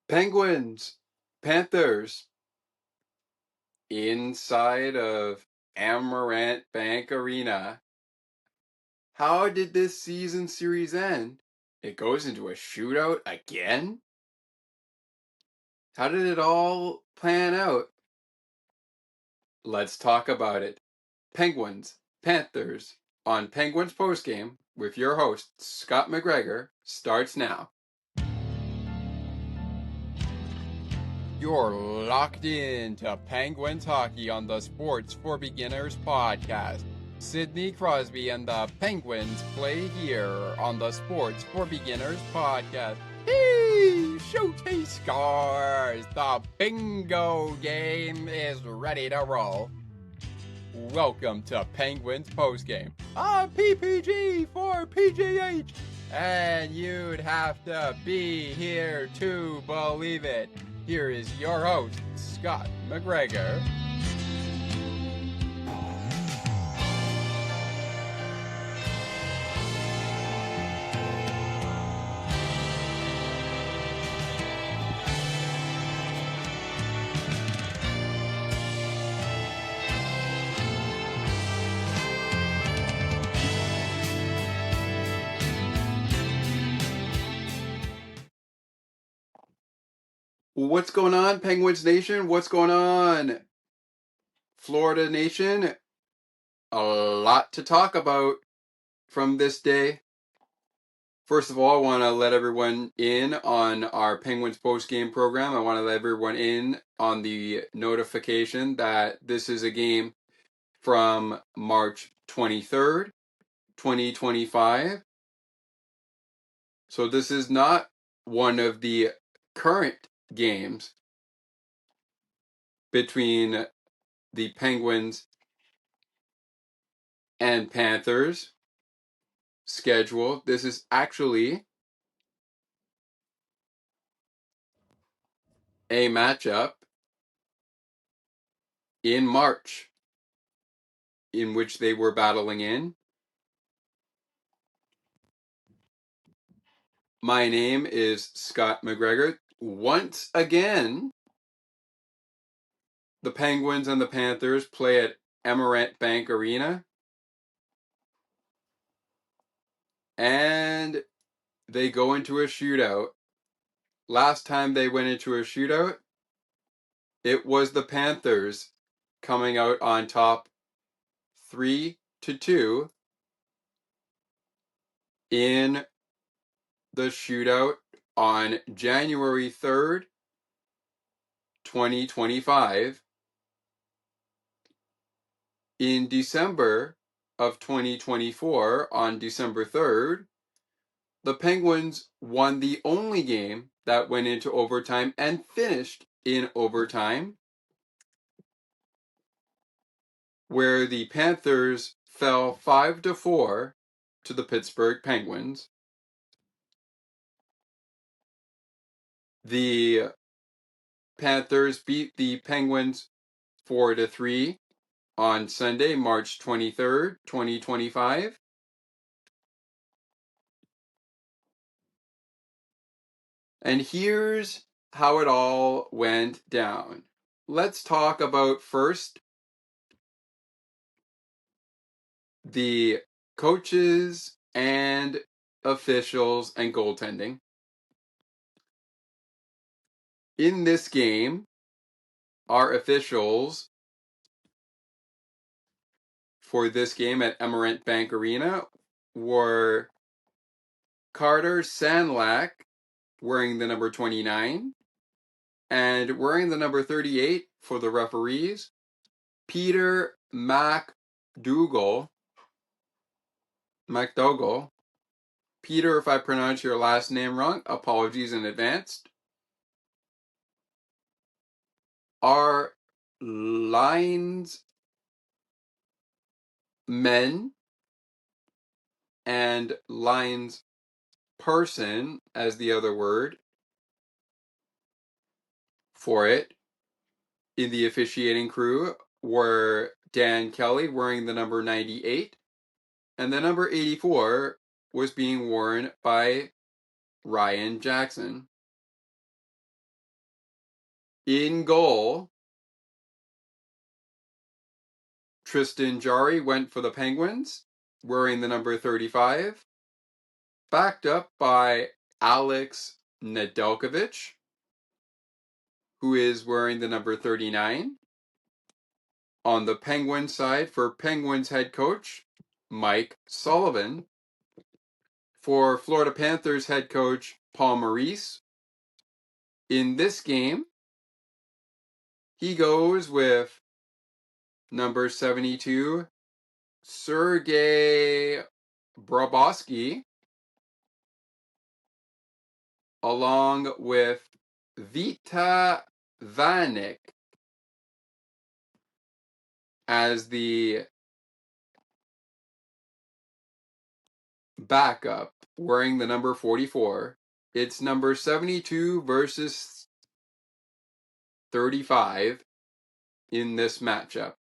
Penguins, Panthers, inside of Amerant Bank Arena. How did this season series end? It goes into a shootout again? How did it all plan out? Let's talk about it. Penguins, Panthers, on Penguins Postgame with your host, Scott McGregor, starts now. You're locked in to Penguins hockey on the Sports for Beginners podcast. Sidney Crosby and the Penguins play here on the Sports for Beginners podcast. Hey, Showtime scores! The bingo game is ready to roll. Welcome to Penguins Postgame. PPG for PGH. And you'd have to be here to believe it. Here is your host, Scott McGregor. What's going on, Penguins Nation? What's going on, Florida Nation? A lot to talk about from this day. First of all, I want to let everyone in on our Penguins post-game program. I want to let everyone in on the notification that this is a game from March 23rd, 2025. So this is not one of the current games between the Penguins and Panthers schedule. This is actually a matchup in March in which they were battling in. My name is Scott McGregor. Once again, the Penguins and the Panthers play at Amerant Bank Arena. And they go into a shootout. Last time they went into a shootout, it was the Panthers coming out on top 3-2 in the shootout on January 3rd, 2025. In December of 2024, on December 3rd, the Penguins won the only game that went into overtime and finished in overtime, where the Panthers fell 5-4 to the Pittsburgh Penguins. The Panthers beat the Penguins 4-3 on Sunday, March 23rd, 2025. And here's how it all went down. Let's talk about first the coaches and officials and goaltending. In this game, our officials for this game at Amerant Bank Arena were Carter Sandlack, wearing the number 29, and wearing the number 38 for the referees, Peter McDougall. Peter, if I pronounce your last name wrong, apologies in advance. Our linesmen and lines person as the other word for it in the officiating crew were Dan Kelly, wearing the number 98, and the number 84 was being worn by Ryan Jackson. In goal, Tristan Jarry went for the Penguins, wearing the number 35, backed up by Alex Nedeljkovic, who is wearing the number 39. On the Penguins side, for Penguins head coach Mike Sullivan. For Florida Panthers head coach Paul Maurice. In this game, he goes with number 72, Sergei Brabowski, along with Vita Vanik as the backup, wearing the number 44. It's number 72 versus 35 in this matchup.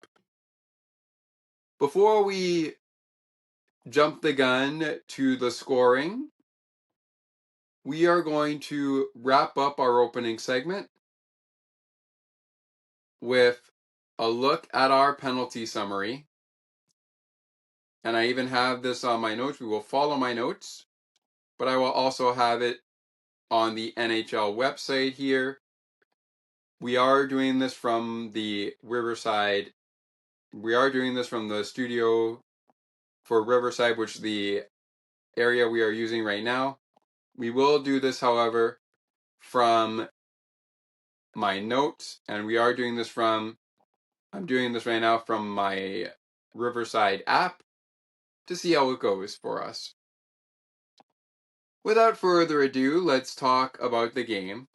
Before we jump the gun to the scoring, we are going to wrap up our opening segment with a look at our penalty summary. And I even have this on my notes. We will follow my notes, but I will also have it on the NHL website here. We are doing this from the Riverside. We are doing this from the studio for Riverside, which is the area we are using right now. We will do this, however, from my notes, and we are doing this from, I'm doing this right now from my Riverside app to see how it goes for us. Without further ado, let's talk about the game.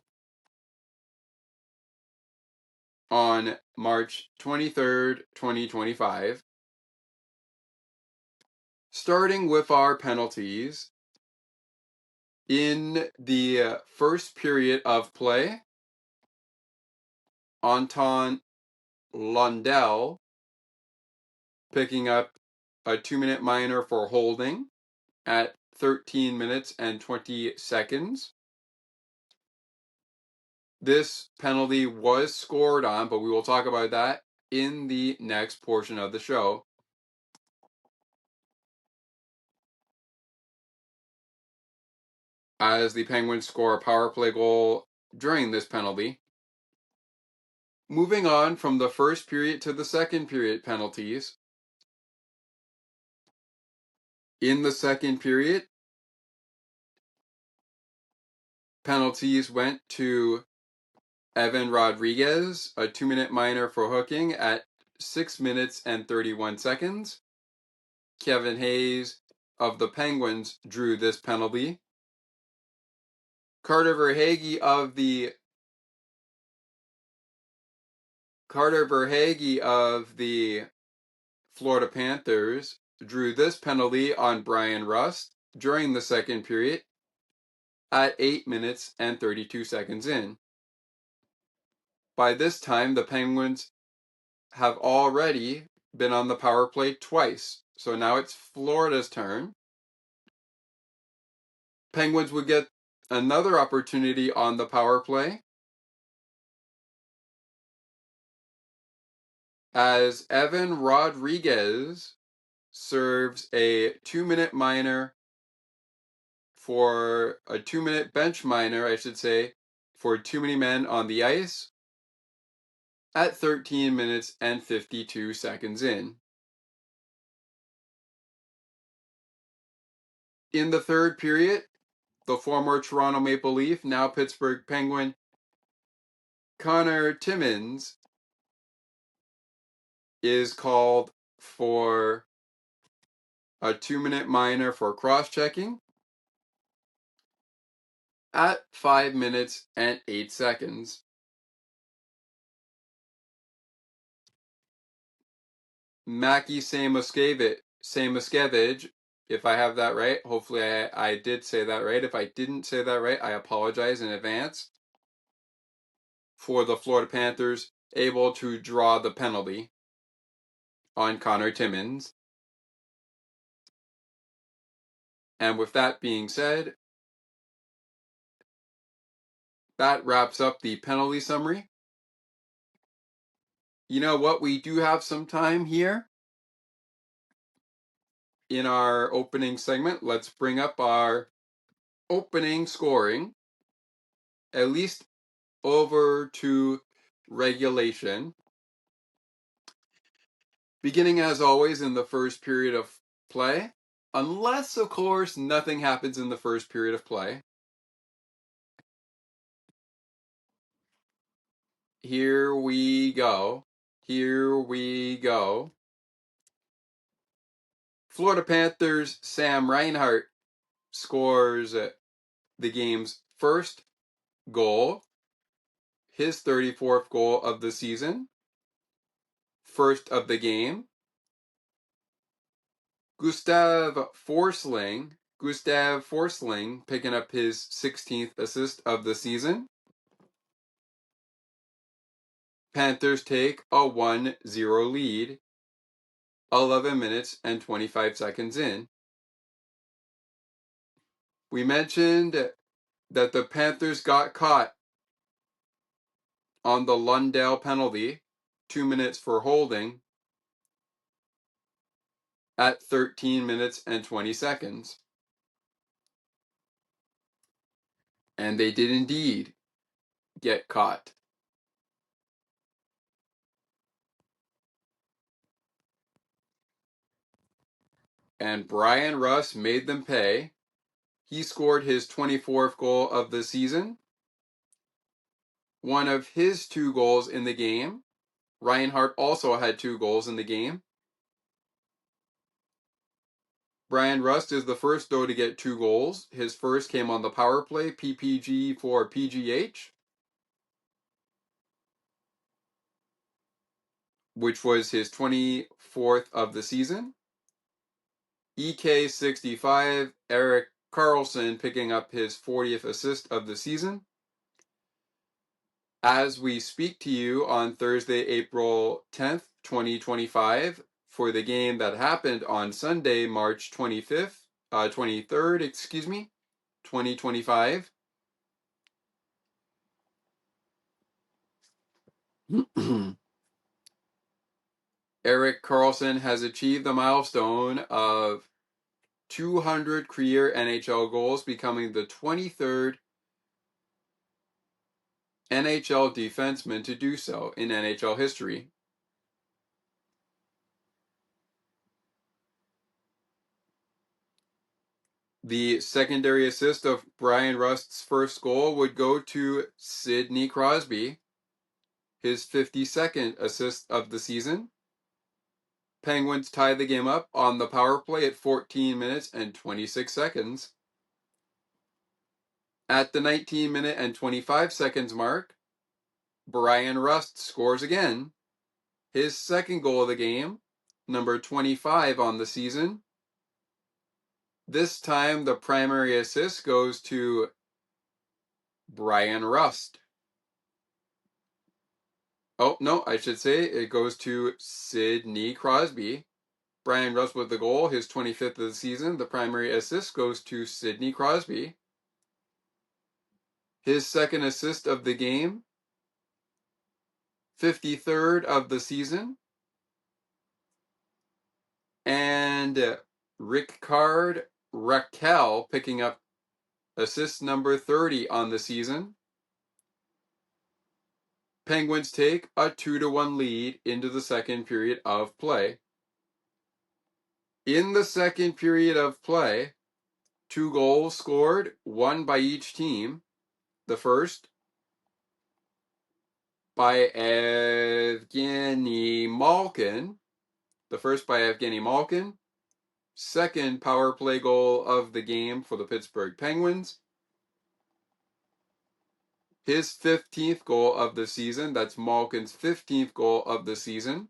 On March 23rd, 2025, starting with our penalties, in the first period of play, Anton Lundell picking up a 2-minute minor for holding at 13 minutes and 20 seconds. This penalty was scored on, but we will talk about that in the next portion of the show. As the Penguins score a power play goal during this penalty. Moving on from the first period to the second period penalties. In the second period, penalties went to Evan Rodriguez, a 2-minute minor for hooking at 6 minutes and 31 seconds. Kevin Hayes of the Penguins drew this penalty. Carter Verhaeghe of the Florida Panthers drew this penalty on Brian Rust during the second period at 8 minutes and 32 seconds in. By this time, the Penguins have already been on the power play twice. So now it's Florida's turn. Penguins would get another opportunity on the power play as Evan Rodriguez serves a 2-minute minor for a 2-minute bench minor, I should say, for too many men on the ice at 13 minutes and 52 seconds in. In the third period, the former Toronto Maple Leaf, now Pittsburgh Penguin, Connor Timmins is called for a 2-minute minor for cross-checking at 5 minutes and 8 seconds. Mackie Samoskevich, if I have that right, hopefully I did say that right. If I didn't say that right, I apologize in advance. For the Florida Panthers, able to draw the penalty on Connor Timmins. And with that being said, that wraps up the penalty summary. You know what? We do have some time here in our opening segment. Let's bring up our opening scoring, at least over to regulation. Beginning as always in the first period of play, unless, of course, nothing happens in the first period of play. Here we go. Here we go. Florida Panthers' Sam Reinhart scores the game's first goal, his 34th goal of the season, first of the game. Gustav Forsling picking up his 16th assist of the season. Panthers take a 1-0 lead, 11 minutes and 25 seconds in. We mentioned that the Panthers got caught on the Lundell penalty, 2 minutes for holding, at 13 minutes and 20 seconds. And they did indeed get caught. And Brian Rust made them pay. He scored his 24th goal of the season, one of his 2 goals in the game. Reinhart also had 2 goals in the game. Brian Rust is the first, though, to get 2 goals. His first came on the power play, PPG for PGH, which was his 24th of the season. EK65, Erik Karlsson picking up his 40th assist of the season. As we speak to you on Thursday, April 10th, 2025, for the game that happened on Sunday, March 23rd, 2025. Erik Karlsson has achieved the milestone of 200 career NHL goals, becoming the 23rd NHL defenseman to do so in NHL history. The secondary assist of Brian Rust's first goal would go to Sidney Crosby, his 52nd assist of the season. Penguins tied the game up on the power play at 14 minutes and 26 seconds. At the 19 minute and 25 seconds mark, Brian Rust scores again, his second goal of the game, number 25 on the season. This time the primary assist goes to Brian Rust. Oh, no, I should say it goes to Sidney Crosby. Brian Rust with the goal, his 25th of the season. The primary assist goes to Sidney Crosby. His second assist of the game, 53rd of the season. And Rickard Rakell picking up assist number 30 on the season. Penguins take a 2-1 lead into the second period of play. In the second period of play, 2 goals scored, one by each team. The first by Evgeny Malkin. Second power play goal of the game for the Pittsburgh Penguins. His 15th goal of the season. That's Malkin's 15th goal of the season.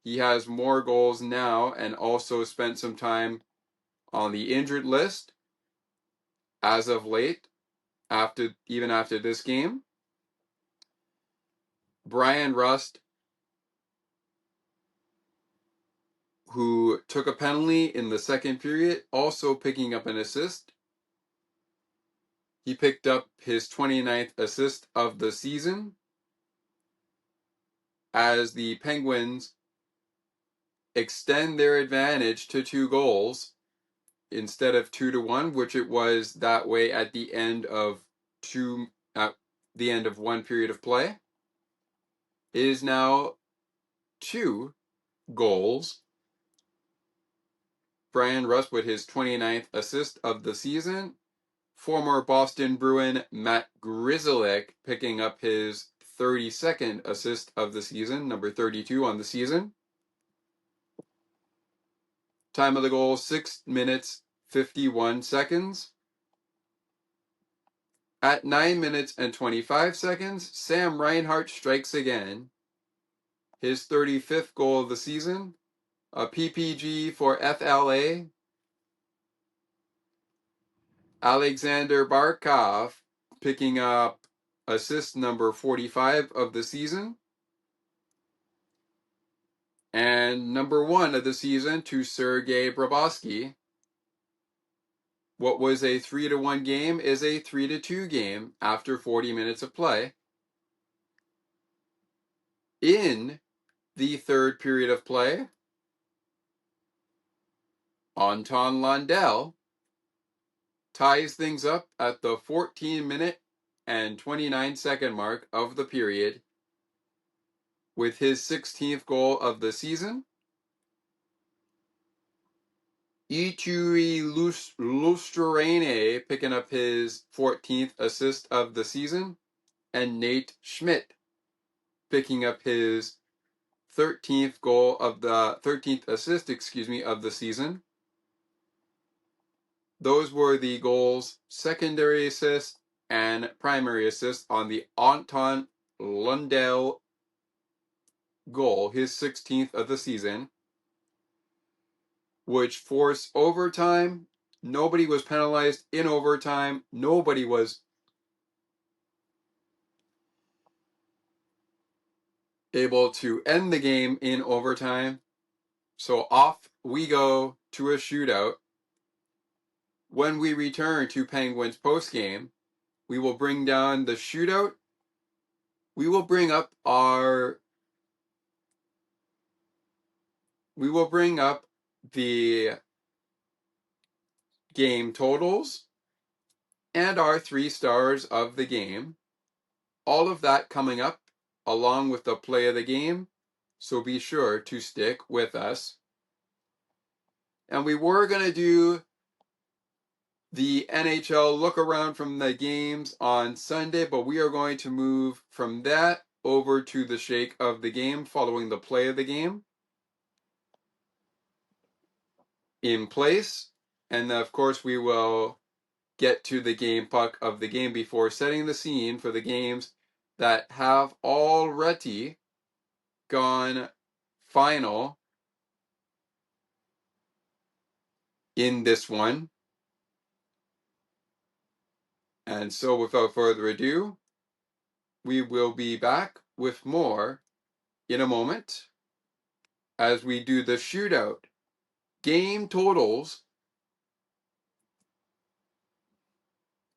He has more goals now and also spent some time on the injured list as of late, even after this game. Brian Rust, who took a penalty in the second period, also picking up an assist. He picked up his 29th assist of the season. as the Penguins extend their advantage to 2 goals instead of 2-1, which it was that way at the end of one period of play. It is now 2 goals. Brian Rust with his 29th assist of the season. Former Boston Bruin Matt Grzelcyk picking up his 32nd assist of the season, number 32 on the season. Time of the goal, 6 minutes, 51 seconds. At 9 minutes and 25 seconds, Sam Reinhart strikes again. His 35th goal of the season. A PPG for FLA. Alexander Barkov picking up assist number 45 of the season. And number 1 of the season to Sergei Bobrovsky. What was a 3-1 game is a 3-2 game after 40 minutes of play. In the third period of play, Anton Lundell ties things up at the 14-minute and 29-second mark of the period with his 16th goal of the season. Ichuri Lustrane picking up his 14th assist of the season, and Nate Schmidt picking up his 13th assist of the season. Those were the goals, secondary assist and primary assist on the Anton Lundell goal, his 16th of the season, which forced overtime. Nobody was penalized in overtime. Nobody was able to end the game in overtime. So off we go to a shootout. When we return to Penguins Postgame, we will bring down the shootout. We will bring up the game totals and our 3 stars of the game. All of that coming up along with the play of the game, so be sure to stick with us. And we were going to do the NHL look around from the games on Sunday, but we are going to move from that over to the shake of the game following the play of the game in place. And of course, we will get to the game puck of the game before setting the scene for the games that have already gone final in this one. And so without further ado, we will be back with more in a moment as we do the shootout game totals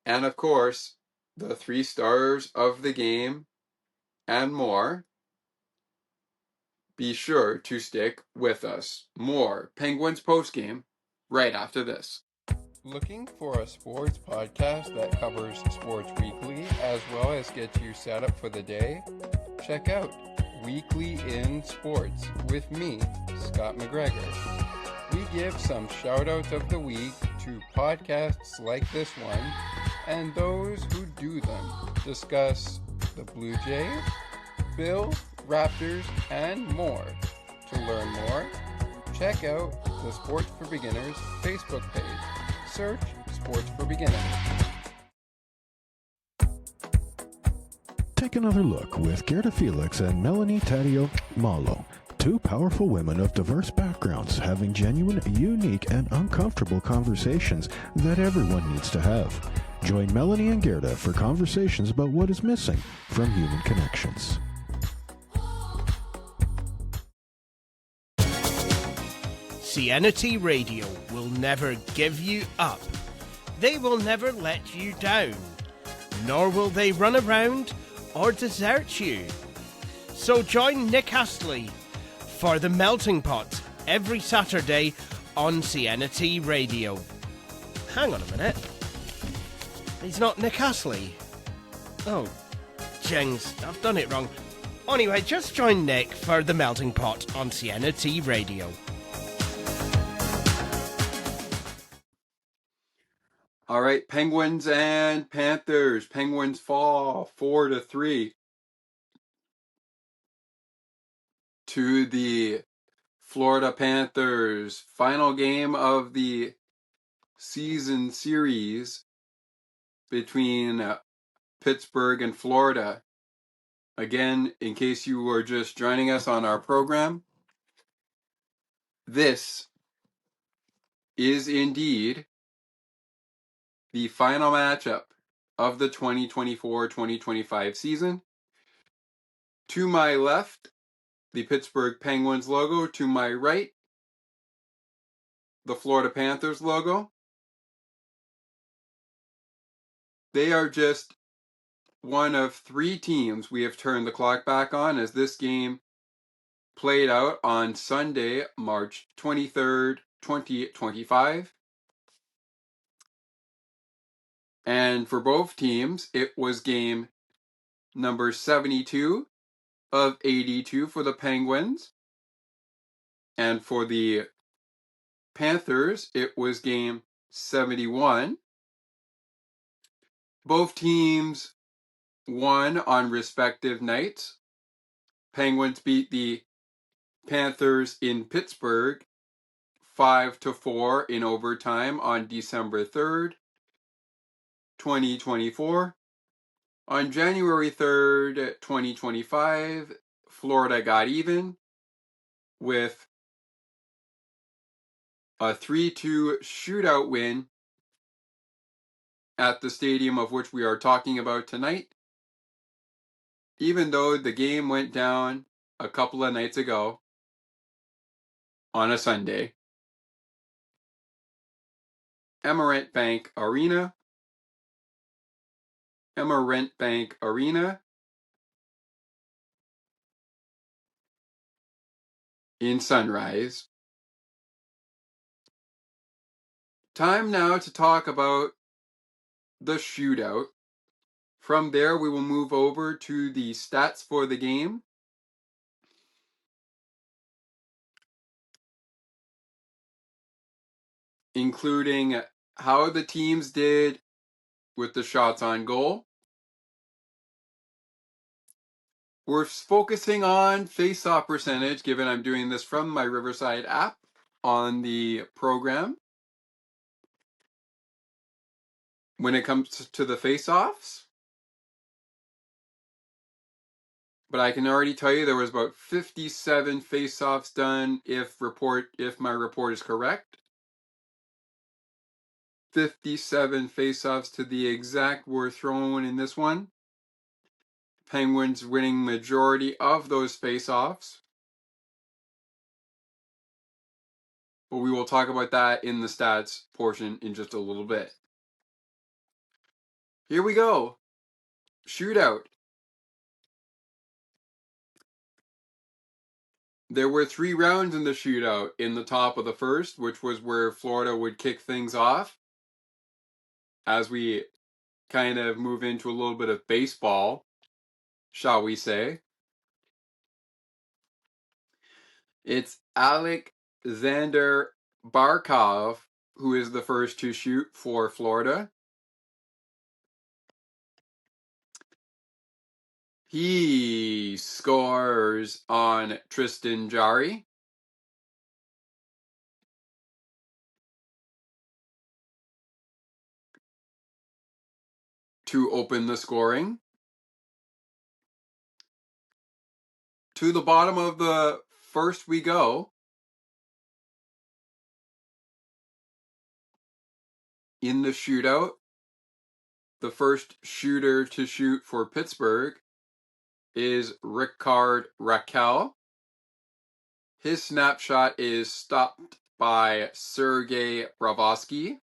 and of course the 3 stars of the game and more. Be sure to stick with us. More Penguins Postgame right after this. Looking for a sports podcast that covers sports weekly as well as gets you set up for the day? Check out Weekly in Sports with me, Scott McGregor. We give some shout-outs of the week to podcasts like this one and those who do them. Discuss the Blue Jays, Bills, Raptors, and more. To learn more, check out the Sports for Beginners Facebook page. Search Sports for Beginners. Take another look with Gerda Felix and Melanie Taddeo Malo, 2 powerful women of diverse backgrounds having genuine, unique, and uncomfortable conversations that everyone needs to have. Join Melanie and Gerda for conversations about what is missing from human connections. CNT Radio will never give you up. They will never let you down. Nor will they run around or desert you. So join Nick Astley for The Melting Pot every Saturday on CNT Radio. Hang on a minute. He's not Nick Astley. Oh, jings, I've done it wrong. Anyway, just join Nick for The Melting Pot on CNT Radio. All right, Penguins and Panthers. Penguins fall 4-3 to the Florida Panthers. Final game of the season series between Pittsburgh and Florida. Again, in case you were just joining us on our program, this is indeed the final matchup of the 2024-2025 season. To my left, the Pittsburgh Penguins logo. To my right, the Florida Panthers logo. They are just one of three teams we have turned the clock back on as this game played out on Sunday, March 23rd, 2025. And for both teams, it was game number 72 of 82 for the Penguins. And for the Panthers, it was game 71. Both teams won on respective nights. Penguins beat the Panthers in Pittsburgh 5-4 in overtime on December 3rd, 2024. On January 3rd, 2025, Florida got even with a 3-2 shootout win at the stadium of which we are talking about tonight. Even though the game went down a couple of nights ago on a Sunday. Amerant Bank Arena. Amerant Bank Arena in Sunrise. Time now to talk about the shootout. From there, we will move over to the stats for the game. Including how the teams did with the shots on goal. We're focusing on face-off percentage, given I'm doing this from my Riverside app on the program. When it comes to the face-offs, but I can already tell you there was about 57 face-offs done if my report is correct. 57 face-offs to the exact were thrown in this one. Penguins winning majority of those face-offs. But we will talk about that in the stats portion in just a little bit. Here we go. Shootout. There were 3 rounds in the shootout. In the top of the first, which was where Florida would kick things off. As we kind of move into a little bit of baseball, shall we say. It's Alexander Barkov who is the first to shoot for Florida. He scores on Tristan Jarry. To open the scoring. To the bottom of the first we go. In the shootout, the first shooter to shoot for Pittsburgh is Rickard Rakell. His snapshot is stopped by Sergei Bravosky.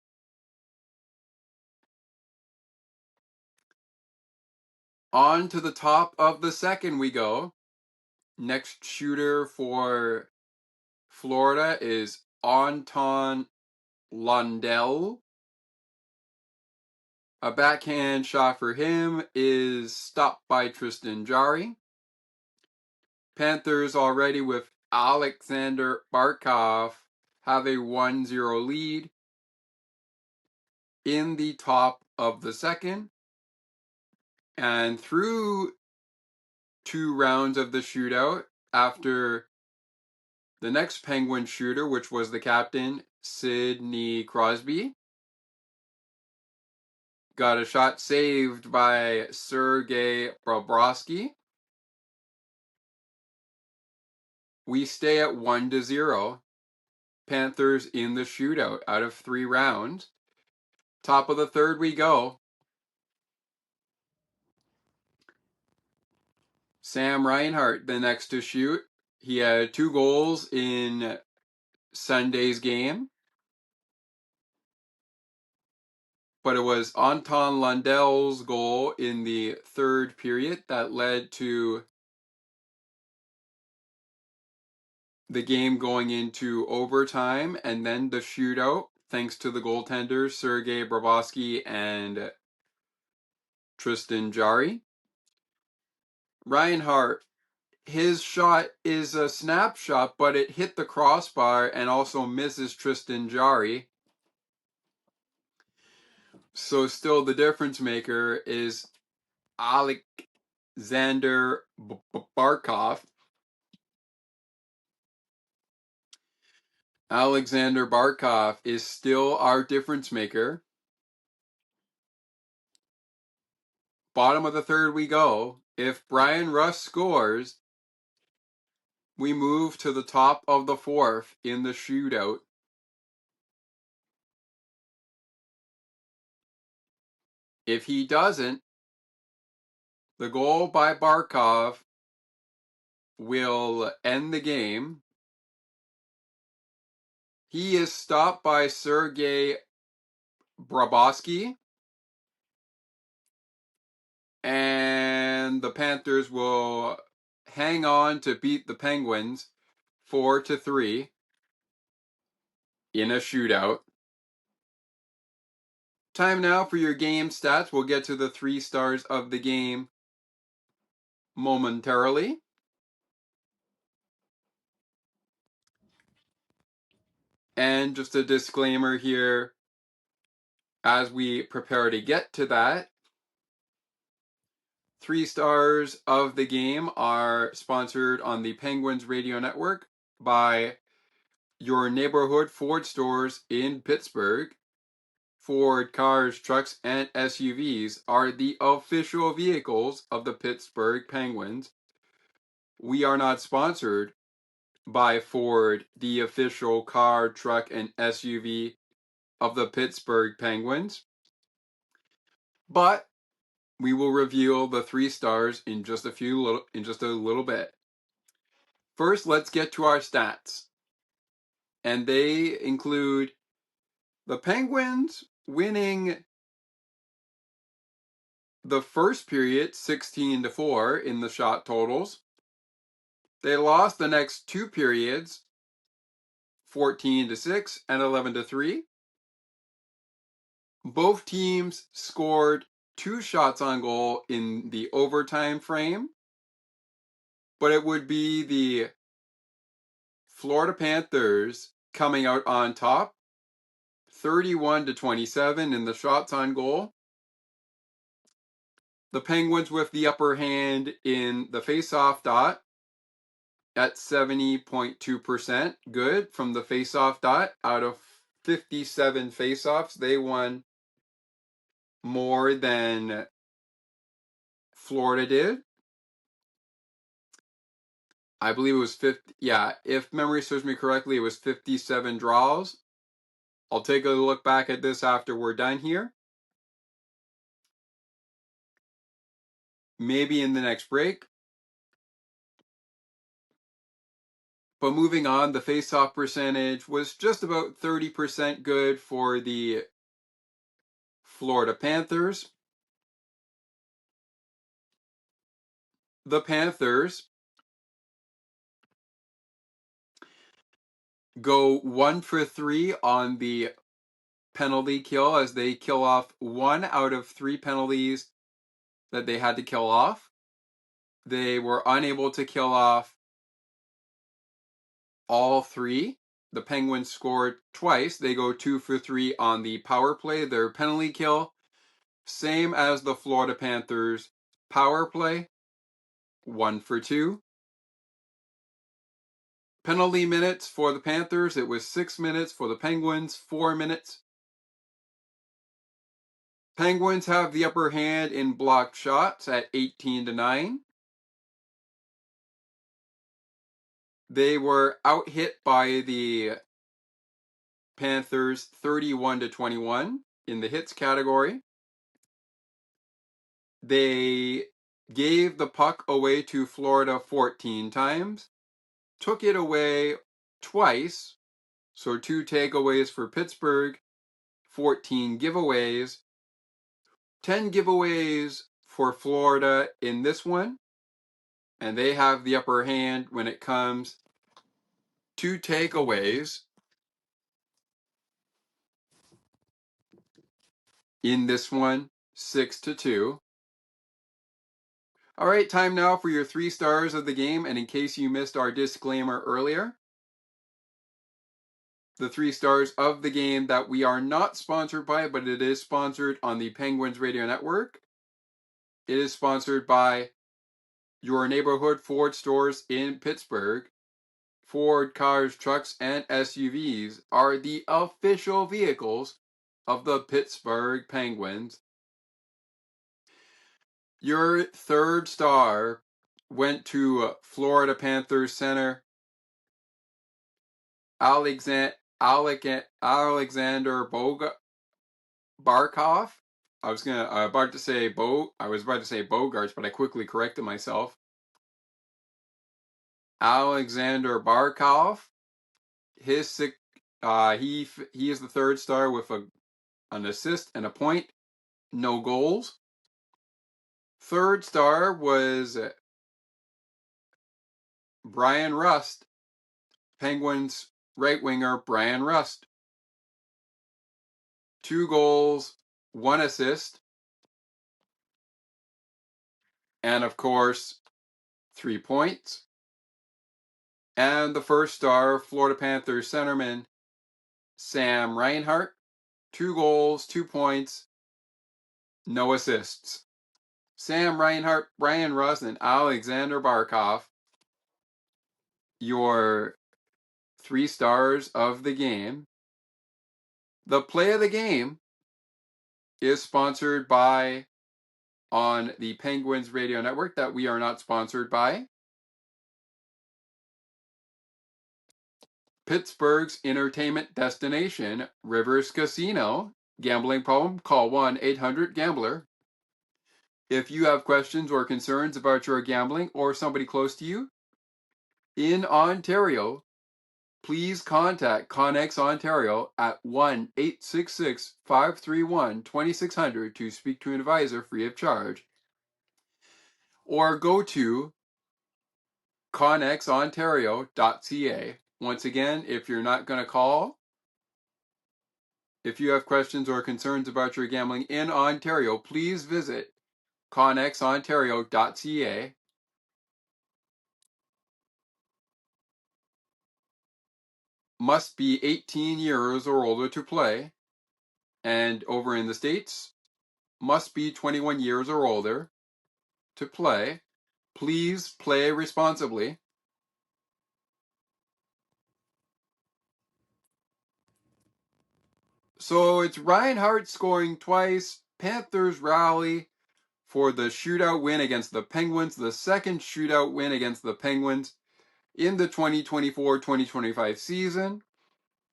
On to the top of the second we go. Next shooter for Florida is Anton Lundell. A backhand shot for him is stopped by Tristan Jarry. Panthers already with Alexander Barkov have a 1-0 lead in the top of the second. And through 2 rounds of the shootout, after the next Penguin shooter, which was the captain, Sidney Crosby, got a shot saved by Sergei Bobrovsky. We stay at 1-0. Panthers in the shootout out of 3 rounds. Top of the third we go. Sam Reinhart, the next to shoot. He had 2 goals in Sunday's game. But it was Anton Lundell's goal in the third period that led to the game going into overtime and then the shootout, thanks to the goaltenders Sergei Bobrovsky and Tristan Jarry. Reinhart, his shot is a snapshot, but it hit the crossbar and also misses Tristan Jarry. So still the difference maker is Alexander Barkov. Alexander Barkov is still our difference maker. Bottom of the third we go. If Brian Russ scores, we move to the top of the fourth in the shootout. If he doesn't, the goal by Barkov will end the game. He is stopped by Sergei Bobrovsky, and the Panthers will hang on to beat the Penguins 4-3 in a shootout. Time now for your game stats. We'll get to the 3 stars of the game momentarily. And just a disclaimer here, as we prepare to get to that, 3 stars of the game are sponsored on the Penguins Radio Network by your neighborhood Ford stores in Pittsburgh. Ford cars, trucks, and SUVs are the official vehicles of the Pittsburgh Penguins. We are not sponsored by Ford, the official car, truck, and SUV of the Pittsburgh Penguins. But we will reveal the 3 stars in just a little bit. First, let's get to our stats. And they include the Penguins winning the first period 16-4 in the shot totals. They lost the next 2 periods 14-6 and 11-3. Both teams scored 2 shots on goal in the overtime frame, but it would be the Florida Panthers coming out on top, 31-27 in the shots on goal. The Penguins with the upper hand in the face-off dot at 70.2% good from the face-off dot. Out of 57 face-offs, they won more than Florida did. I believe it was 50. Yeah, if memory serves me correctly, it was 57 draws. I'll take a look back at this after we're done here. Maybe in the next break. But moving on, the face-off percentage was just about 30% good for the Florida Panthers. The Panthers go 1 for 3 on the penalty kill as they kill off 1 out of 3 penalties that they had to kill off. They were unable to kill off all 3. The Penguins scored twice. They go 2 for 3 on the power play, their penalty kill. Same as the Florida Panthers power play, 1 for 2. Penalty minutes for the Panthers, it was 6 minutes. For the Penguins, 4 minutes. Penguins have the upper hand in blocked shots at 18-9. They were out-hit by the Panthers 31-21 in the hits category. They gave the puck away to Florida 14 times, took it away twice, so 2 takeaways for Pittsburgh, 14 giveaways, 10 giveaways for Florida in this one, and they have the upper hand when it comes to takeaways in this one, 6-2. All right, time now for your 3 stars of the game, and in case you missed our disclaimer earlier, the 3 stars of the game that we are not sponsored by, but it is sponsored on the Penguins Radio Network. It is sponsored by your neighborhood Ford stores in Pittsburgh. Ford cars, trucks, and SUVs are the official vehicles of the Pittsburgh Penguins. Your 3rd star went to Florida Panthers center Alexander Barkov. I was about to say Bogarts, but I quickly corrected myself. Alexander Barkov. He is the 3rd star with an assist and a point, no goals. 3rd star was Brian Rust, Penguins right winger Brian Rust. 2 goals, 1 assist, and of course 3 points. And the 1st star, Florida Panthers centerman Sam Reinhart, 2 goals, 2 points, no assists. Sam Reinhart, Brian Rust, and Alexander Barkov, your 3 stars of the game. The play of the game is sponsored by, on the Penguins Radio Network, that we are not sponsored by, Pittsburgh's entertainment destination, Rivers Casino. Gambling problem? Call 1-800-GAMBLER. If you have questions or concerns about your gambling or somebody close to you in Ontario, please contact Connex Ontario at 1-866-531-2600 to speak to an advisor free of charge. Or go to connexontario.ca. Once again, if you're not going to call, if you have questions or concerns about your gambling in Ontario, please visit connexontario.ca. Must be 18 years or older to play. And over in the States, must be 21 years or older to play. Please play responsibly. So it's Reinhart scoring twice. Panthers rally for the shootout win against the Penguins, the 2nd shootout win against the Penguins in the 2024-2025 season,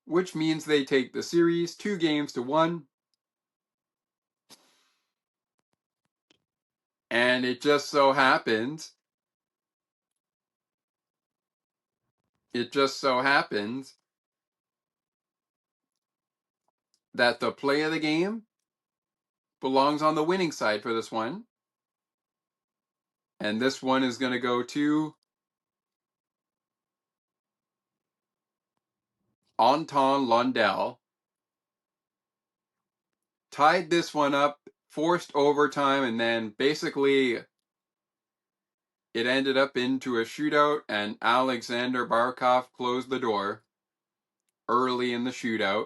which means they take the series 2-1. And it just so happens that the play of the game belongs on the winning side for this one. And this one is going to go to Anton Lundell tied this one up, forced overtime, and then basically it ended up into a shootout, and Alexander Barkov closed the door early in the shootout.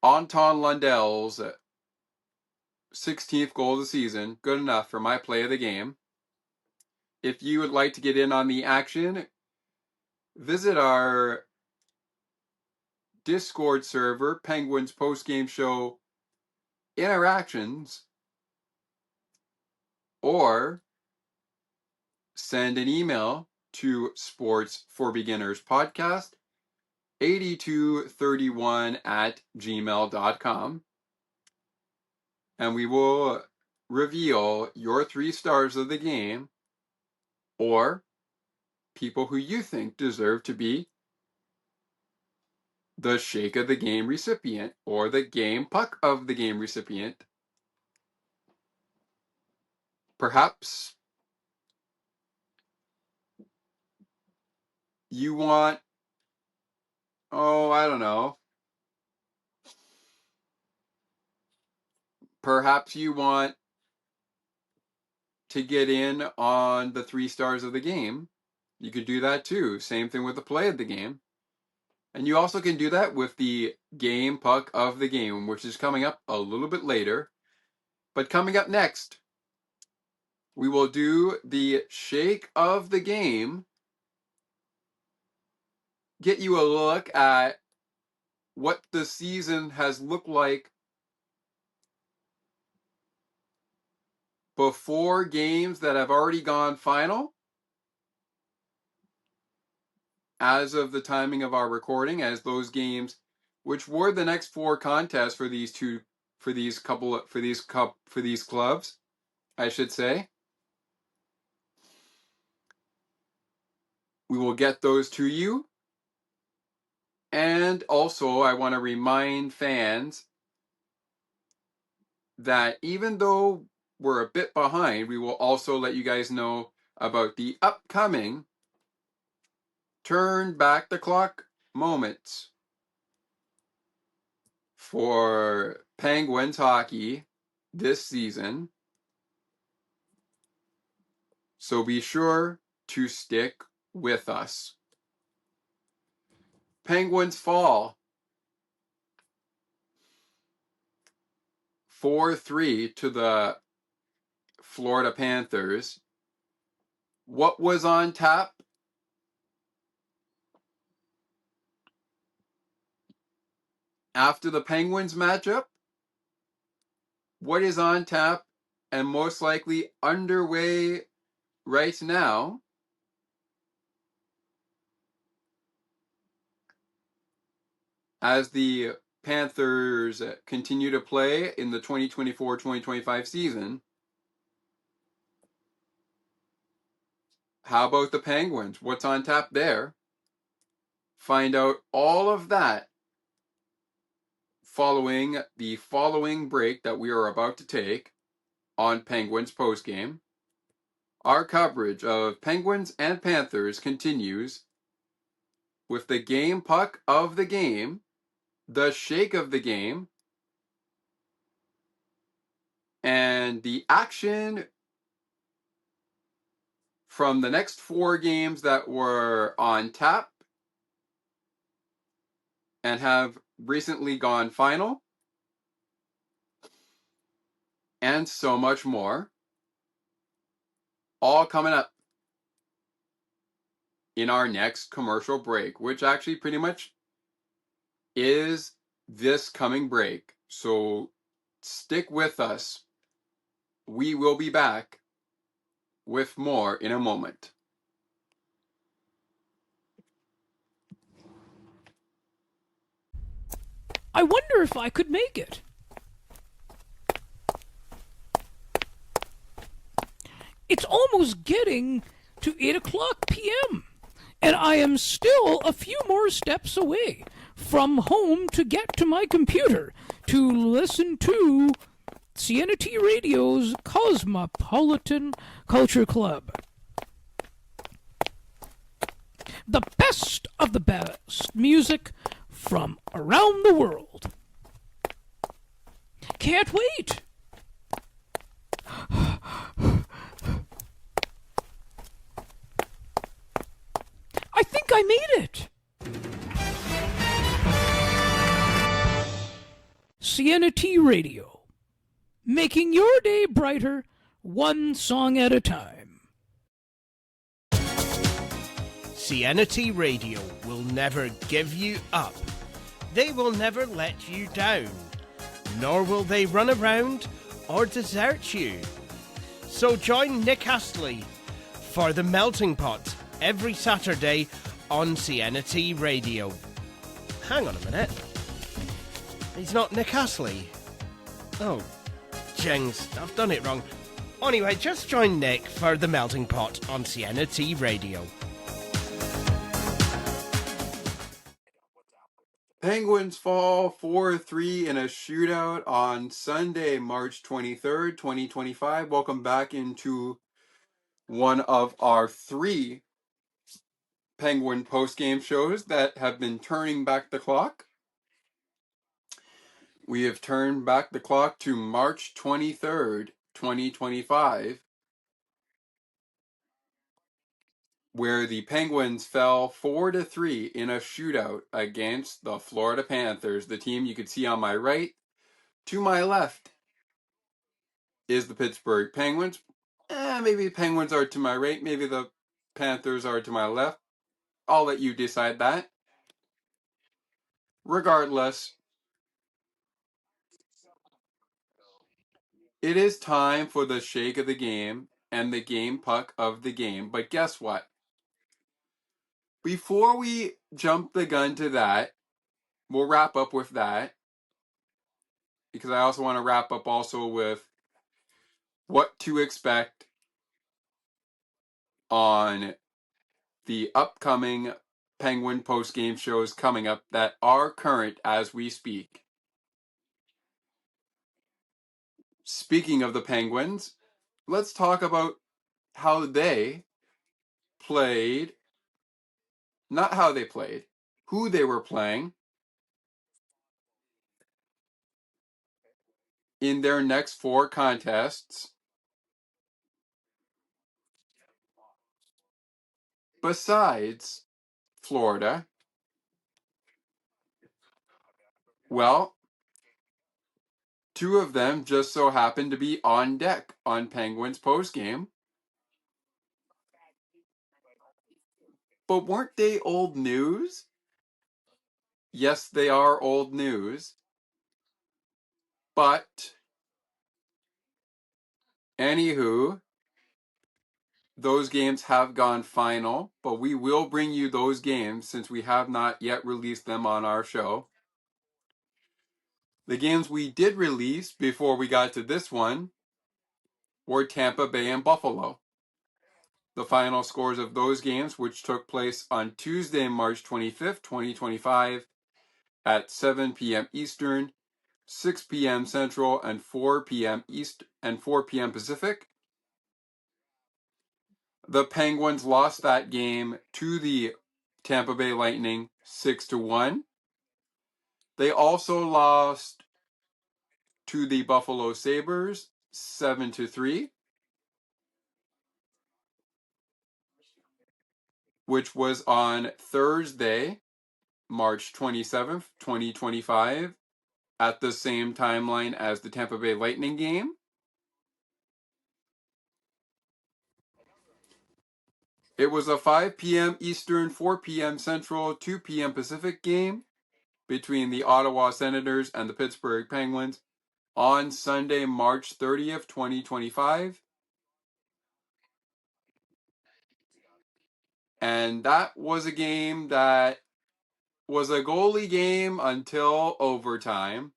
Anton Lundell's 16th goal of the season, good enough for my play of the game. If you would like to get in on the action, visit our Discord server, Penguins Postgame Show Interactions, or send an email to sportsforbeginnerspodcast 8231@gmail.com, and we will reveal your 3 stars of the game or people who you think deserve to be the shake of the game recipient or the game puck of the game recipient. Perhaps you want, I don't know. Perhaps you want to get in on the 3 stars of the game. You could do that too. Same thing with the play of the game. And you also can do that with the game puck of the game, which is coming up a little bit later. But coming up next, we will do the shake of the game, get you a look at what the season has looked like before games that have already gone final, as of the timing of our recording, as those games, which were the next 4 contests for these clubs, I should say. We will get those to you. And also, I want to remind fans that even though we're a bit behind, we will also let you guys know about the upcoming turn back the clock moments for Penguins hockey this season. So be sure to stick with us. Penguins fall 4-3 to the Florida Panthers. What was on tap? After the Penguins matchup? What is on tap and most likely underway right now? As the Panthers continue to play in the 2024-2025 season. How about the Penguins? What's on tap there? Find out all of that following the following break that we are about to take on Penguins Postgame. Our coverage of Penguins and Panthers continues with the game puck of the game, the shake of the game, and the action from the next 4 games that were on tap and have recently gone final, and so much more. All coming up in our next commercial break, which actually pretty much is this coming break. So stick with us. We will be back with more in a moment. I wonder if I could make it. It's almost getting to 8 o'clock p.m., and I am still a few more steps away from home to get to my computer to listen to CNT Radio's Cosmopolitan Culture Club. The best of the best music from around the world. Can't wait! I think I made it! Sienna T Radio, making your day brighter, one song at a time. Sienna T Radio will never give you up. They will never let you down. Nor will they run around or desert you. So join Nick Astley for The Melting Pot every Saturday on Sienna T Radio. Hang on a minute. He's not Nick Astley. Oh, jings, I've done it wrong. Anyway, just join Nick for The Melting Pot on Sienna T Radio. Penguins fall 4-3 in a shootout on Sunday, March 23rd, 2025. Welcome back into one of our 3 Penguin postgame shows that have been turning back the clock. We have turned back the clock to March 23rd, 2025, where the Penguins fell 4-3 in a shootout against the Florida Panthers, the team you can see on my right. To my left is the Pittsburgh Penguins. Maybe the Penguins are to my right, maybe the Panthers are to my left. I'll let you decide that. Regardless, it is time for the shake of the game and the game puck of the game. But guess what? Before we jump the gun to that, we'll wrap up with that, because I also want to wrap up also with what to expect on the upcoming Penguin post-game shows coming up that are current as we speak. Speaking of the Penguins, let's talk about how they played, not how they played, who they were playing in their next 4 contests besides Florida. Well, 2 of them just so happened to be on deck on Penguins postgame. But weren't they old news? Yes, they are old news. But, anywho, those games have gone final, but we will bring you those games since we have not yet released them on our show. The games we did release before we got to this one were Tampa Bay and Buffalo. The final scores of those games, which took place on Tuesday, March 25th, 2025, at 7 p.m. Eastern, 6 p.m. Central, and 4 p.m. East and 4 p.m. Pacific. The Penguins lost that game to the Tampa Bay Lightning 6-1. They also lost to the Buffalo Sabres 7-3, which was on Thursday, March 27th, 2025, at the same timeline as the Tampa Bay Lightning game. It was a 5 p.m. Eastern, 4 p.m. Central, 2 p.m. Pacific game between the Ottawa Senators and the Pittsburgh Penguins on Sunday, March 30th, 2025. And that was a game that was a goalie game until overtime.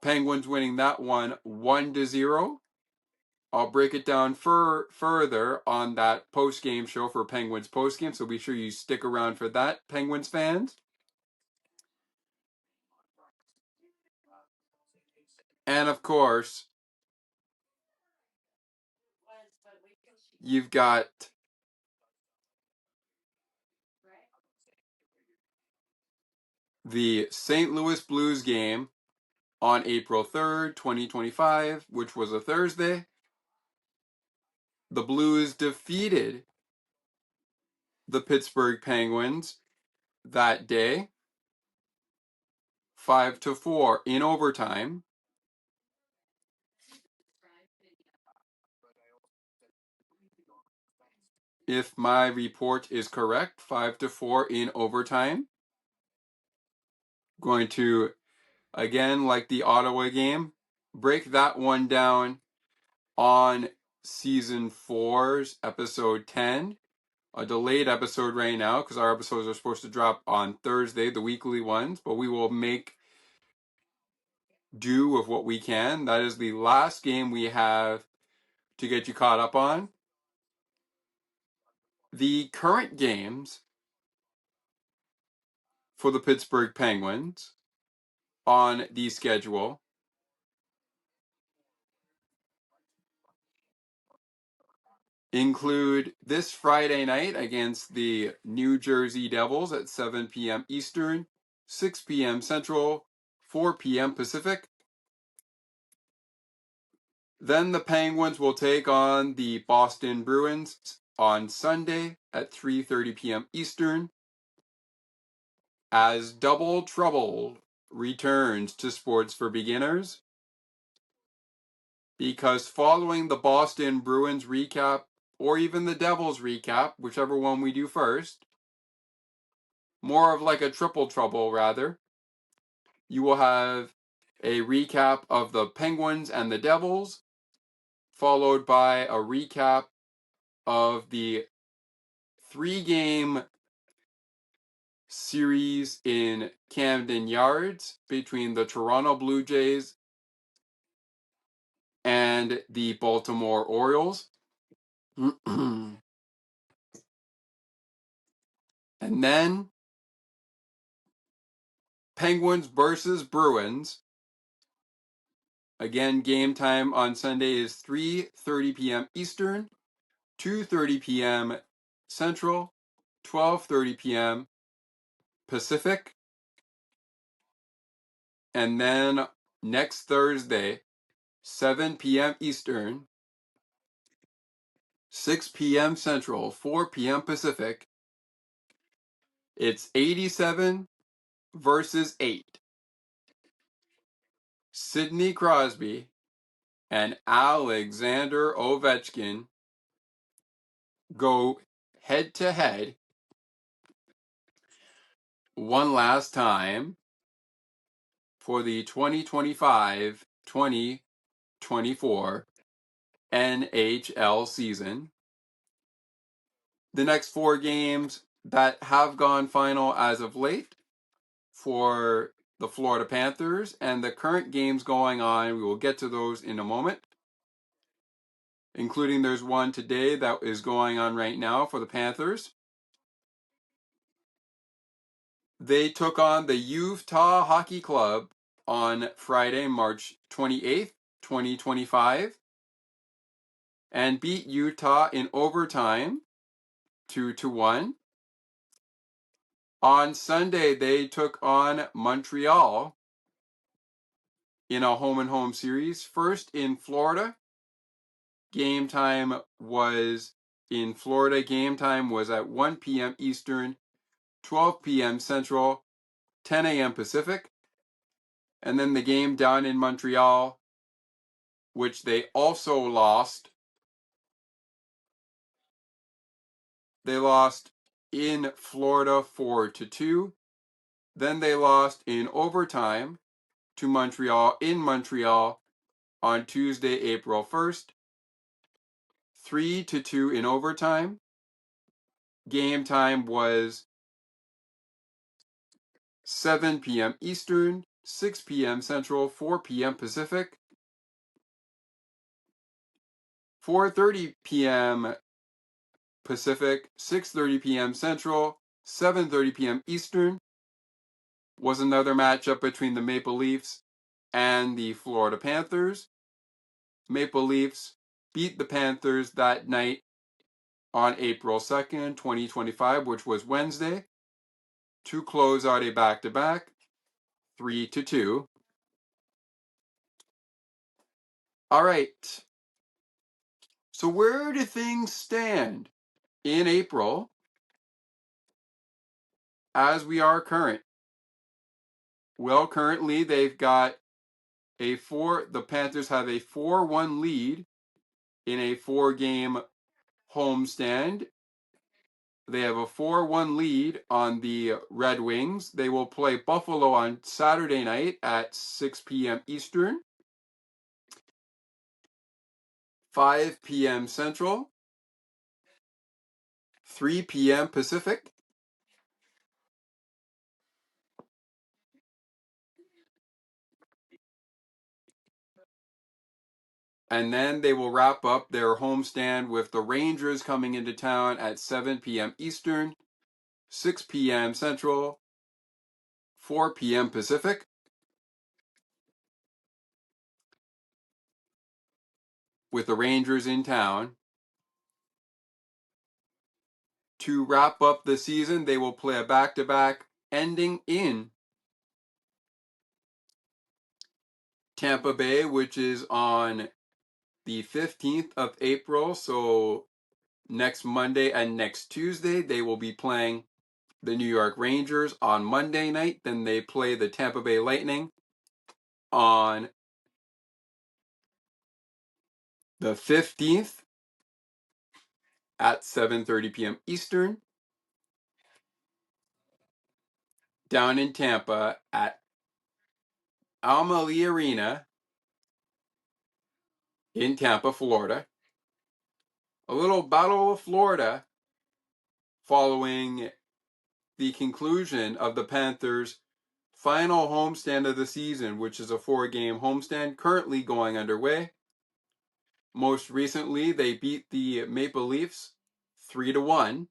Penguins winning that one 1-0. I'll break it down further on that post-game show for Penguins post-game, so be sure you stick around for that, Penguins fans. And of course, you've got the St. Louis Blues game on April 3rd, 2025, which was a Thursday. The Blues defeated the Pittsburgh Penguins that day 5-4 in overtime. If my report is correct, 5-4 in overtime. Going to, again, like the Ottawa game, break that one down on season 4's episode 10. A delayed episode right now because our episodes are supposed to drop on Thursday, the weekly ones, but we will make do with what we can. That is the last game we have to get you caught up on. The current games for the Pittsburgh Penguins on the schedule include this Friday night against the New Jersey Devils at 7 p.m. Eastern, 6 p.m. Central, 4 p.m. Pacific. Then the Penguins will take on the Boston Bruins on Sunday at 3:30 p.m. Eastern, as Double Trouble returns to Sports for Beginners. Because following the Boston Bruins recap, or even the Devils recap, whichever one we do first, more of like a triple trouble rather, you will have a recap of the Penguins and the Devils, followed by a recap of the 3-game series in Camden Yards between the Toronto Blue Jays and the Baltimore Orioles. And then Penguins versus Bruins. Again, game time on Sunday is 3:30 p.m. Eastern, 2:30 p.m. Central, 12:30 p.m. Pacific. And then next Thursday, 7 p.m. Eastern, 6 p.m. Central, 4 p.m. Pacific. It's 87 versus 8. Sidney Crosby and Alexander Ovechkin go head to head one last time for the 2025-2024 NHL season. The next 4 games that have gone final as of late for the Florida Panthers and the current games going on, we will get to those in a moment, including there's one today that is going on right now for the Panthers. They took on the Utah Hockey Club on Friday, March 28th, 2025, and beat Utah in overtime 2-1. On Sunday, they took on Montreal in a home-and-home series. First in Florida. Game time was in Florida. Game time was at 1 p.m. Eastern, 12 p.m. Central, 10 a.m. Pacific. And then the game down in Montreal, which they also lost. They lost in Florida 4-2. Then they lost in overtime to Montreal in Montreal on Tuesday, April 1st. 3-2 in overtime. Game time was 7 p.m. Eastern, 6 p.m. Central, 4 p.m. Pacific. 4:30 p.m. Pacific, 6:30 p.m. Central, 7:30 p.m. Eastern was another matchup between the Maple Leafs and the Florida Panthers. Maple Leafs beat the Panthers that night on April 2nd, 2025, which was Wednesday, to close out a back-to-back. 3-2. All right. So where do things stand in April as we are current? Well, currently they've got the Panthers have a 4-1 lead in a 4-game homestand. They have a 4-1 lead on the Red Wings. They will play Buffalo on Saturday night at 6 p.m. Eastern, 5 p.m. Central, 3 p.m. Pacific. And then they will wrap up their homestand with the Rangers coming into town at 7 p.m. Eastern, 6 p.m. Central, 4 p.m. Pacific. With the Rangers in town. To wrap up the season, they will play a back-to-back ending in Tampa Bay, which is on the 15th of April. So next Monday and next Tuesday, they will be playing the New York Rangers on Monday night. Then they play the Tampa Bay Lightning on the 15th at 7:30 p.m. Eastern down in Tampa at Amerant Arena in Tampa, Florida. A little Battle of Florida following the conclusion of the Panthers' final homestand of the season, which is a 4-game homestand currently going underway. Most recently, they beat the Maple Leafs 3-1.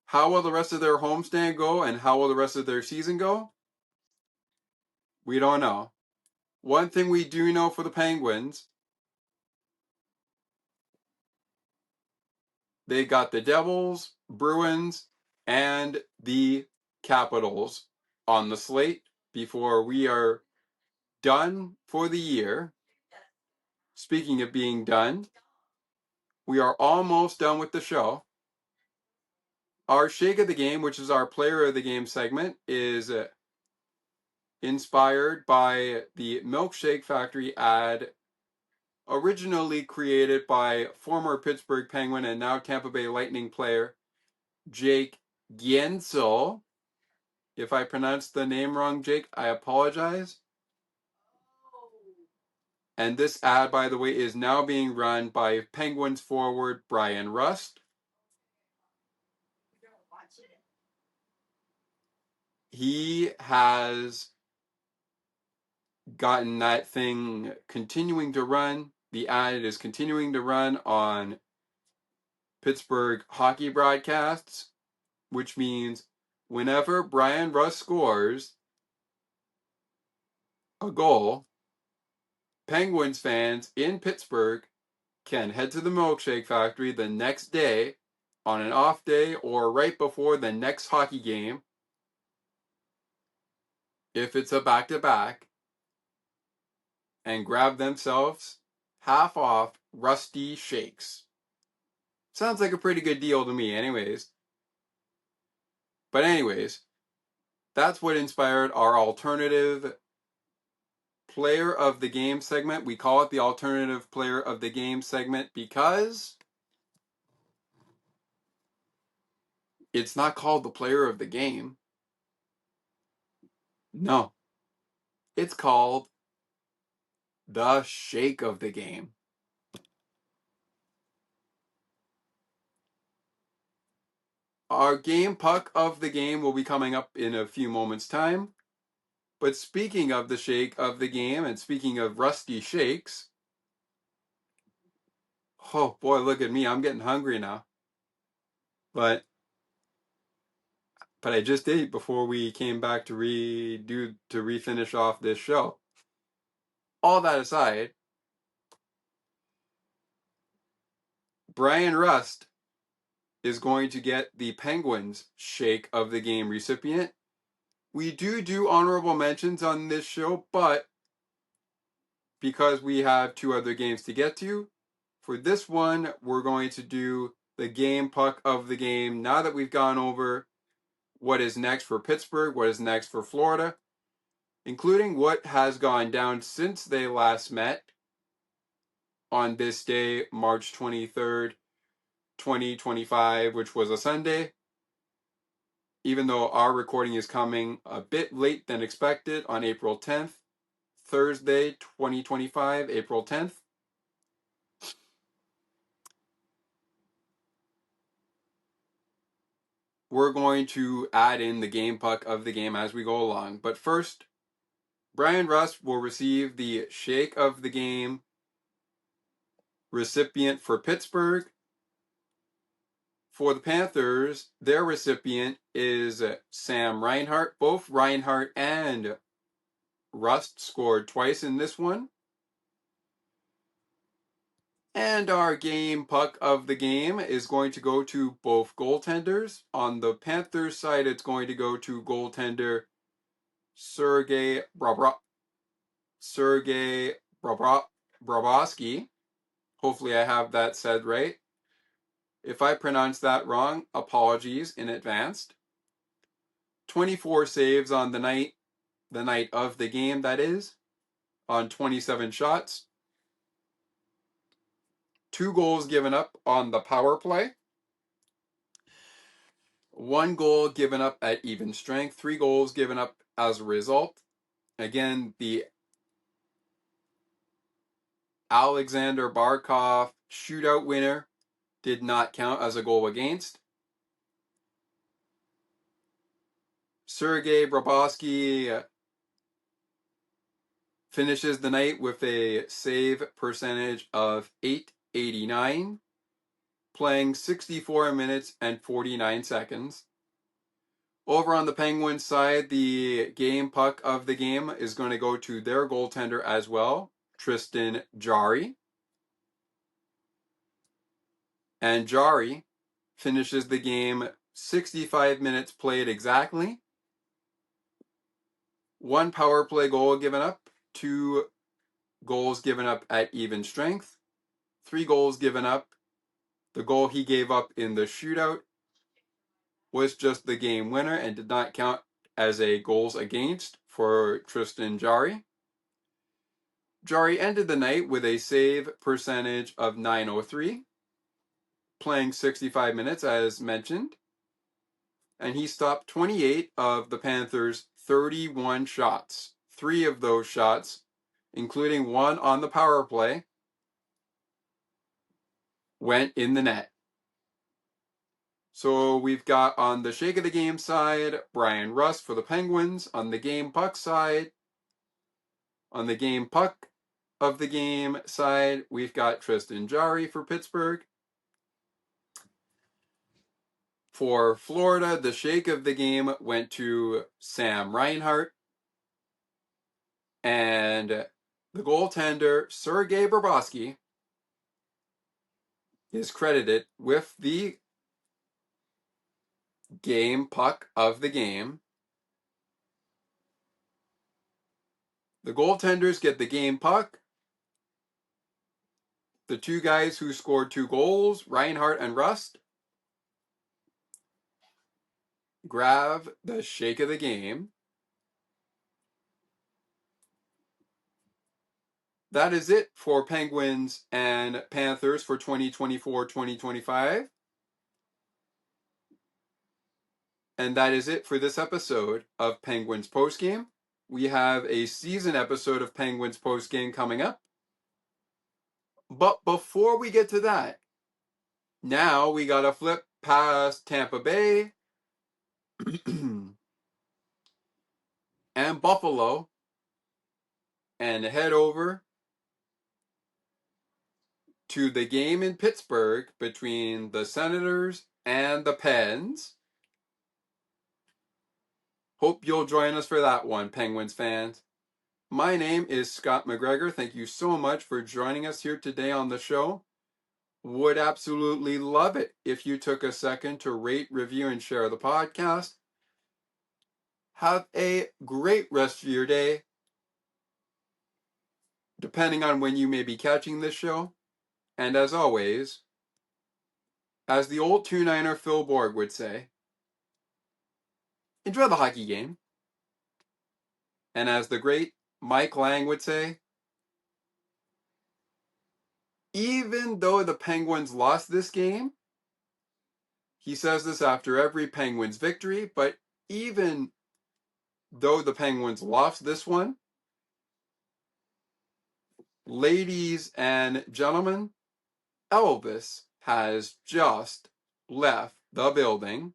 How will the rest of their homestand go, and how will the rest of their season go? We don't know. One thing we do know for the Penguins, they got the Devils, Bruins, and the Capitals on the slate before we are done for the year. Speaking of being done, we are almost done with the show. Our Shake of the Game, which is our Player of the Game segment, is inspired by the Milkshake Factory ad originally created by former Pittsburgh Penguin and now Tampa Bay Lightning player Jake Gensel. If I pronounced the name wrong, Jake, I apologize. And this ad, by the way, is now being run by Penguins forward Brian Rust. He has gotten that thing continuing to run. The ad is continuing to run on Pittsburgh hockey broadcasts, which means whenever Brian Rust scores a goal, Penguins fans in Pittsburgh can head to the Milkshake Factory the next day on an off day or right before the next hockey game, if it's a back-to-back, and grab themselves half off Rusty Shakes. Sounds like a pretty good deal to me anyways. But anyways, that's what inspired our alternative player of the game segment. We call it the alternative player of the game segment because it's not called the player of the game. No. It's called the shake of the game. Our game puck of the game will be coming up in a few moments' time. But speaking of the shake of the game and speaking of Rusty Shakes, oh boy, look at me. I'm getting hungry now. But I just ate before we came back to refinish off this show. All that aside, Brian Rust is going to get the Penguins shake of the game recipient. We do honorable mentions on this show, but because we have 2 other games to get to, for this one, we're going to do the game puck of the game. Now that we've gone over what is next for Pittsburgh, what is next for Florida, including what has gone down since they last met on this day, March 23rd, 2025, which was a Sunday. Even though our recording is coming a bit late than expected on April 10th, Thursday, 2025, April 10th. We're going to add in the game puck of the game as we go along. But first, Brian Rust will receive the shake of the game recipient for Pittsburgh. For the Panthers, their recipient is Sam Reinhart. Both Reinhart and Rust scored twice in this one. And our game puck of the game is going to go to both goaltenders. On the Panthers side, it's going to go to goaltender Sergei Bobrovsky. Hopefully I have that said right. If I pronounce that wrong, apologies in advance. 24 saves on the night of the game, that is, on 27 shots. 2 goals given up on the power play. 1 goal given up at even strength. 3 goals given up as a result. Again, the Alexander Barkov shootout winner did not count as a goal against. Sergei Bobrovsky finishes the night with a save percentage of .889, playing 64 minutes and 49 seconds. Over on the Penguins side, the game puck of the game is going to go to their goaltender as well, Tristan Jarry. And Jarry finishes the game 65 minutes played exactly. 1 power play goal given up, 2 goals given up at even strength, 3 goals given up. The goal he gave up in the shootout was just the game winner and did not count as a goals against for Tristan Jarry. Jarry ended the night with a save percentage of .903, playing 65 minutes as mentioned, and he stopped 28 of the Panthers' 31 shots. 3 of those shots, including 1 on the power play, went in the net. So we've got on the shake of the game side, Brian Rust for the Penguins. On the game puck side, on the game puck of the game side, we've got Tristan Jarry for Pittsburgh. For Florida, the shake of the game went to Sam Reinhart. And the goaltender, Sergei Bobrovsky, is credited with the game puck of the game. The goaltenders get the game puck. The 2 guys who scored 2 goals, Reinhart and Rust, grab the shake of the game. That is it for Penguins and Panthers for 2024-2025. And that is it for this episode of Penguins Postgame. We have a season episode of Penguins Postgame coming up. But before we get to that, now we gotta flip past Tampa Bay and Buffalo and head over to the game in Pittsburgh between the Senators and the Pens. Hope you'll join us for that one, Penguins fans. My name is Scott McGregor. Thank you so much for joining us here today on the show. Would absolutely love it if you took a second to rate, review, and share the podcast. Have a great rest of your day, depending on when you may be catching this show. And as always, as the old 2-9er Phil Borg would say, enjoy the hockey game. And as the great Mike Lang would say, even though the Penguins lost this game, he says this after every Penguins victory, but even though the Penguins lost this one, ladies and gentlemen, Elvis has just left the building.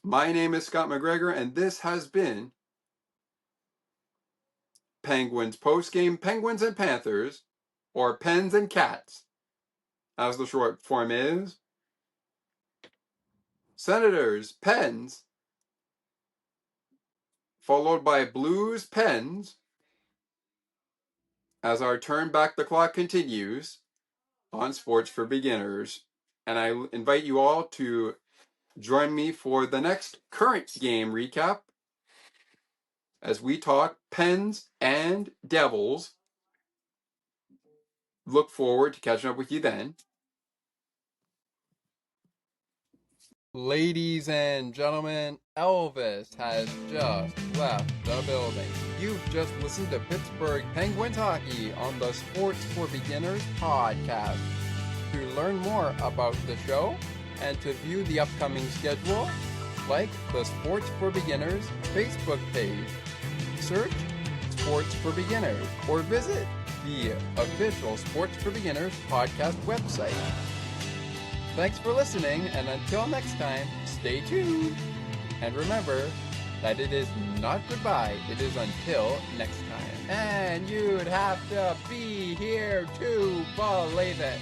My name is Scott McGregor, and this has been Penguins Postgame, Penguins and Panthers, or Pens and Cats, as the short form is. Senators, Pens, followed by Blues, Pens, as our turn back the clock continues on Sports for Beginners. And I invite you all to join me for the next current game recap as we talk Pens and Devils. Look forward to catching up with you then. Ladies and gentlemen, Elvis has just left the building. You've just listened to Pittsburgh Penguins hockey on the Sports for Beginners podcast. To learn more about the show and to view the upcoming schedule, like the Sports for Beginners Facebook page. Search Sports for Beginners or visit the official Sports for Beginners podcast website. Thanks for listening, and until next time, stay tuned. And remember that it is not goodbye, it is until next time. And you'd have to be here to believe it.